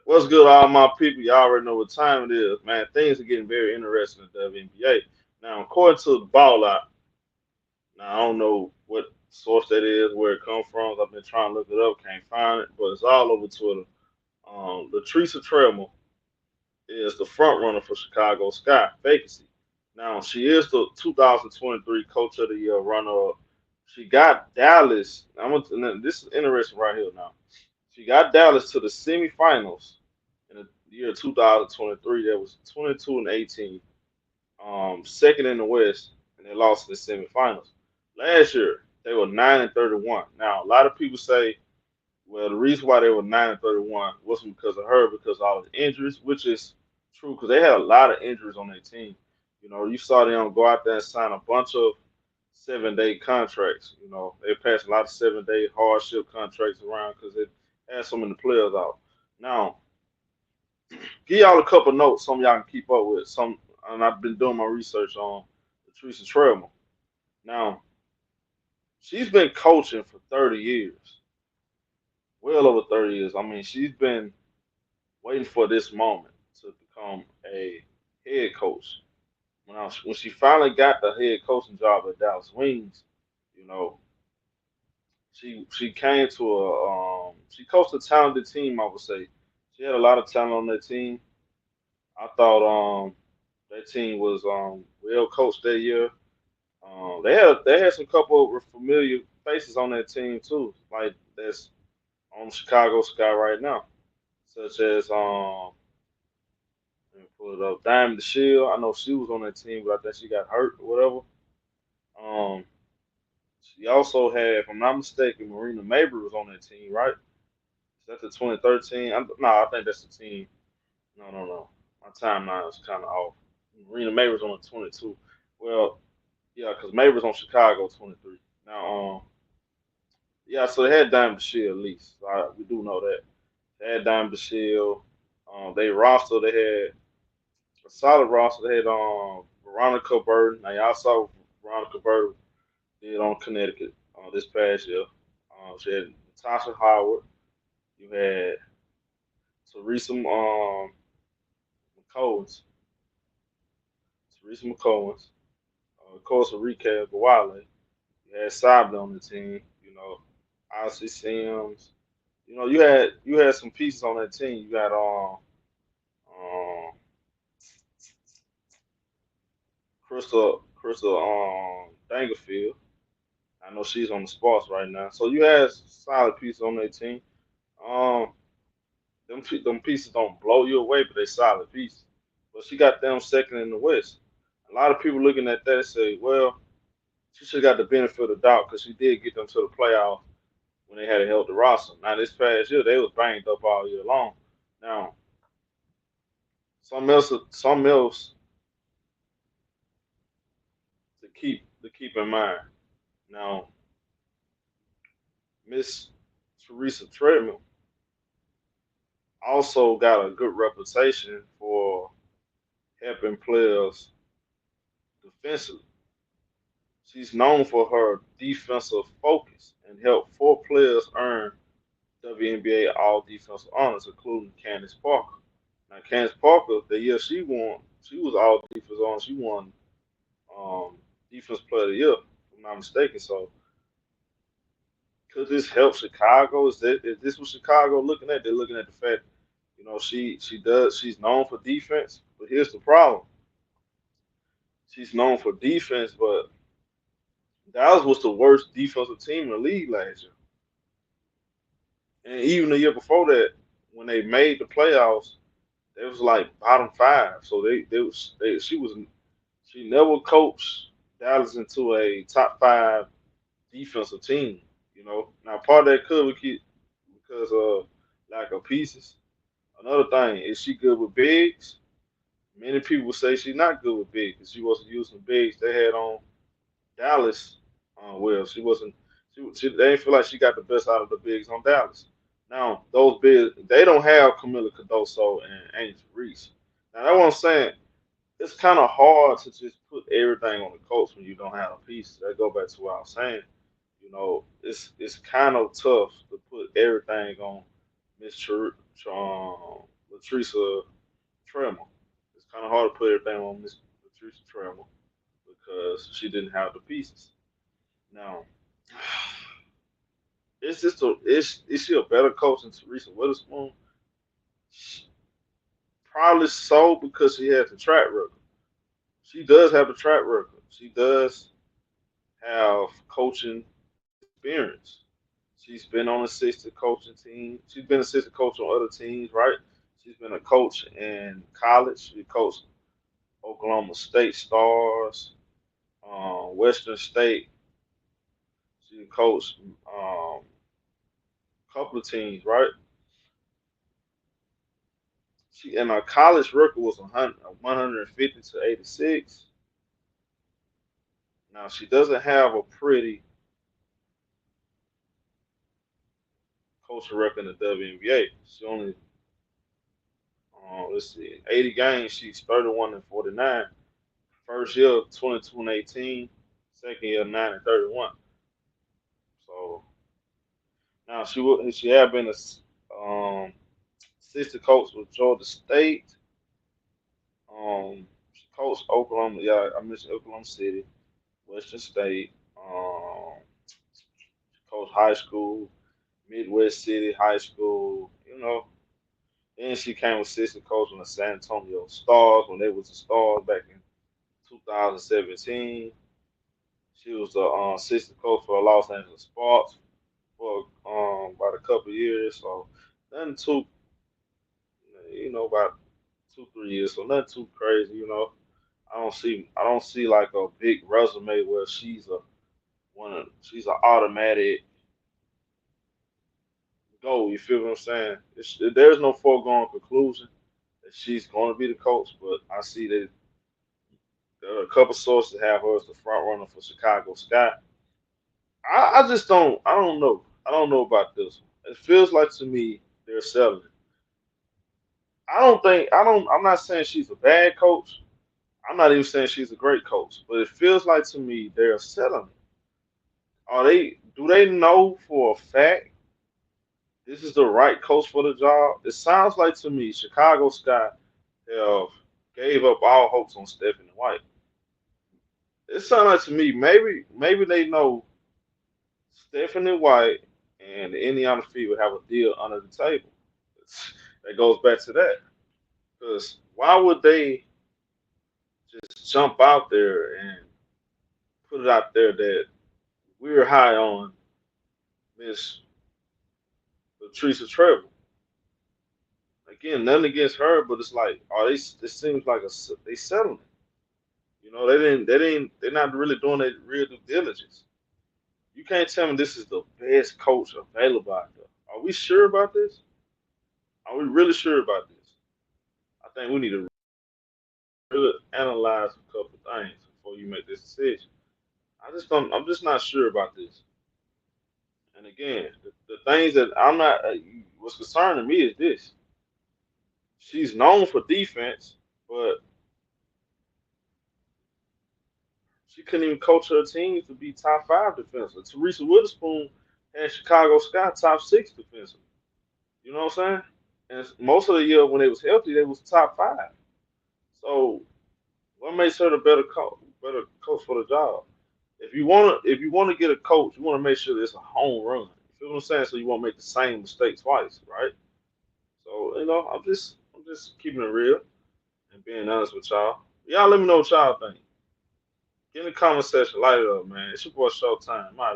What's good, all my people? Y'all already know what time it is, man. Things are getting very interesting in the WNBA. Now, according to the ball out, now I don't know what source that is, where it comes from. I've been trying to look it up, can't find it, but it's all over Twitter. Latricia Trammell is the front runner for Chicago Sky vacancy. Now, she is the 2023 Coach of the Year runner. She got Dallas. This is interesting right here now. She got Dallas to the semifinals in the year 2023. That was 22 and 18, second in the West, and they lost in the semifinals. Last year they were 9 and 31. Now a lot of people say, well, the reason why they were 9 and 31 wasn't because of her, because of all the injuries, which is true because they had a lot of injuries on their team. You know, you saw them go out there and sign a bunch of 7-day contracts. You know, they passed a lot of 7-day hardship contracts around because it had so many players out. Now, give y'all a couple notes, some y'all can keep up with. Some, and I've been doing my research on Teresa Weatherspoon. Now, she's been coaching for 30 years, well over 30 years. I mean, she's been waiting for this moment to become a head coach. When she finally got the head coaching job at Dallas Wings, you know, she came to she coached a talented team. I would say she had a lot of talent on that team. I thought that team was well coached that year. They had some couple of familiar faces on that team too, like that's on Chicago Sky right now, such as let me pull it up, Diamond the Shield. I know she was on that team, but I think she got hurt or whatever. Um, she also had, if I'm not mistaken, Marina Mabry was on that team, right? Is that the 2013? No, I think that's the team. No, no, no. My timeline is kind of off. Marina Mabry was on the 22. Well, yeah, because Mabry was on Chicago 23. Now, yeah, so they had Diamond Shield at least. So we do know that. They had Diamond Shield. They roster, they had a solid roster. They had Veronica Burton. Now, y'all saw Veronica Burton did on Connecticut this past year. She had Natasha Howard. You had Teresa McCowens. Teresa McCowens. Of course, Enrique Gawale. You had Sabda on the team. You know, Odyssey Sims. You know, you had some pieces on that team. You got um Crystal Dangerfield. I know she's on the sports right now. So you had solid pieces on that team. Um, them pieces don't blow you away, but they solid pieces. But she got them second in the West. A lot of people looking at that and say, well, she should have got the benefit of the doubt because she did get them to the playoffs when they had a healthy roster. Now this past year they was banged up all year long. Now some else to keep in mind. Now Miss Teresa Treadmill also got a good reputation for helping players defensively. She's known for her defensive focus and helped four players earn WNBA All Defensive honors, including Candace Parker. Now, Candace Parker, the year she won, she was All Defensive honor. She won um, Defense Player of the Year, if I'm not mistaken. So, could this help Chicago? Is this what Chicago looking at? They're looking at the fact, she's known for defense, but here's the problem: she's known for defense, but Dallas was the worst defensive team in the league last year, and even the year before that, when they made the playoffs, they was like bottom five. So she never coached Dallas into a top five defensive team. You know, now part of that could be because of lack of pieces. Another thing is she good with bigs. Many people say she's not good with bigs because she wasn't using bigs they had on Dallas. Well, she wasn't. They didn't feel like she got the best out of the bigs on Dallas. Now those bigs, they don't have Camila Cardoso and Angel Reese. Now that's what I'm saying. It's kind of hard to just put everything on the coach when you don't have a piece. That go back to what I was saying. You know, it's kind of tough to put everything on Miss Latricia Trammell. It's kind of hard to put everything on Miss Latricia Trammell because she didn't have the pieces. Now, is she a better coach than Teresa Weatherspoon? Probably so because she has the track record. She does have the track record. She does have coaching experience. She's been on assistant coaching team. She's been assistant coach on other teams, right? She's been a coach in college. She coached Oklahoma State Stars, Western State. She coached a couple of teams, right? She and her college record was 150 to 86. Now she doesn't have a pretty coaching record in the WNBA. She only, let's see, 80 games. She's 31 and 49. First year 22 and 18. Second year 9 and 31. So now she had been a assistant coach with Georgia State. She coached Oklahoma. Yeah, I mentioned Oklahoma City, Western State. She coached high school, Midwest City High School. Then she came assistant coach on the San Antonio Stars when they was the Stars back in 2017. She was the assistant coach for Los Angeles Sparks for about a couple of years. So nothing too, about 2 3 years. So nothing too crazy. I don't see like a big resume where she's an automatic go. You feel what I'm saying? There's no foregone conclusion that she's going to be the coach, but I see that there are a couple sources have her as the front runner for Chicago Sky. I just don't. I don't know. I don't know about this one. It feels like to me they're selling it. I don't think. I don't. I'm not saying she's a bad coach. I'm not even saying she's a great coach, but it feels like to me they're selling it. Are they? Do they know for a fact this is the right coach for the job? It sounds like to me Chicago Sky have gave up all hopes on Stephanie White. It sounds like to me maybe they know Stephanie White and the Indiana Fever have a deal under the table. That goes back to that. Because why would they just jump out there and put it out there that we're high on Miss Teresa Trevor? Again, nothing against her, but it's like, oh, it seems like they settling it. They're not really doing their real due diligence. You can't tell me this is the best coach available out there. Are we sure about this? Are we really sure about this? I think we need to really analyze a couple of things before you make this decision. I just don't. I'm just not sure about this. And again, the things that I'm not. What's concerning me is this: she's known for defense, but she couldn't even coach her team to be top five defensive. Teresa Witherspoon had Chicago Sky top six defensive. You know what I'm saying? And most of the year when they was healthy, they was top five. So what makes her the better coach for the job? If you wanna get a coach, you wanna make sure it's a home run. You feel what I'm saying? So you won't make the same mistake twice, right? So I'm just keeping it real and being honest with y'all. Y'all let me know what y'all think. Get in the comment section, light it up, man. It's your boy Showtime. I'm out